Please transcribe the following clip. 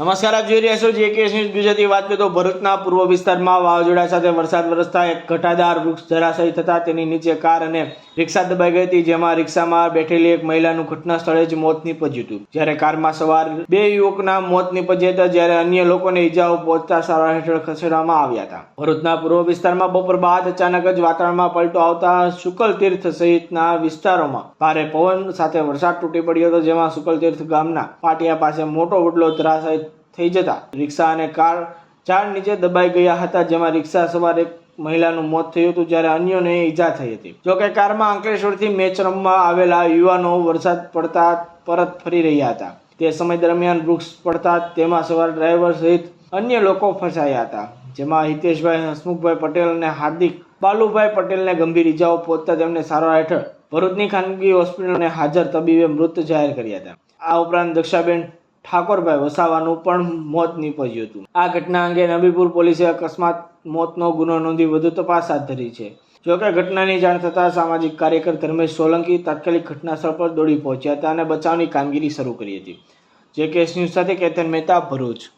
નમસ્કાર, આપ જોઈ રહ્યા છો જેકેએસ ન્યૂઝ ગુજરાતી. વાત કરીએ તો ભરૂચના પૂર્વ વિસ્તારમાં વાવાઝોડા સાથે વરસાદ વરસતા એક ઘટાદાર વૃક્ષ ધરાશાયી થતા તેની નીચે કાર અને રિક્ષા દબાઈ ગઈ હતી, જેમાં રિક્ષામાં બેઠેલી એક મહિલાનું ઘટના સ્થળે જ મોત નીપજ્યું હતું. જ્યારે કારમાં સવાર બે યુવકના મોત નીપજ્યા હતા, જ્યારે અન્ય લોકોને ઈજાઓ પહોંચતા સારવાર હેઠળ ખસેડવામાં આવ્યા હતા. ભરૂચના પૂર્વ વિસ્તારમાં બપોર બાદ અચાનક જ વાતાવરણમાં પલટો આવતા શુકલતીર્થ સહિતના વિસ્તારોમાં ભારે પવન સાથે વરસાદ તૂટી પડ્યો હતો, જેમાં શુકલતીર્થ ગામના પાટિયા પાસે મોટો વડલો ધરાશાયી થઈ જતા રિક્ષા અને કાર ઝાડ નીચે દબાઈ ગયા હતા, જેમાં રિક્ષા સવાર એક મહિલાનું મોત થયું હતું, જ્યારે અન્યોને ઈજા થઈ હતી. જોકે કારમાં અંકલેશ્વરથી મેચ રમવા આવેલા યુવાનો વરસાદ પડતા પરત ફરી રહ્યા હતા. તે સમય દરમિયાન વૃક્ષ પડતા તેમાં સવાર ડ્રાઈવર સહિત અન્ય લોકો ફસાયા હતા, જેમાં હિતેશભાઈ હસમુખભાઈ પટેલ અને હાર્દિક બાલુભાઈ પટેલને ગંભીર ઈજાઓ પહોંચતા તેમને સારવાર હેઠળ ભરૂચની ખાનગી હોસ્પિટલને હાજર તબીબે મૃત જાહેર કર્યા હતા. આ ઉપરાંત દક્ષાબેન ઠાકોરભાઈ વસાવાનું પણ મોત નીપજ્યું હતું. આ ઘટના અંગે નબીપુર પોલીસે અકસ્માત મોતનો ગુનો નોંધી વધુ તપાસ હાથ ધરી છે. જોકે ઘટનાની જાણ થતાં સામાજિક કાર્યકર ધર્મેશ સોલંકી તાત્કાલિક ઘટનાસ્થળ પર દોડી પહોંચ્યા હતા અને બચાવની કામગીરી શરૂ કરી હતી. જેકેએસ ન્યૂઝ સાથે કેતન મહેતા, ભરૂચ.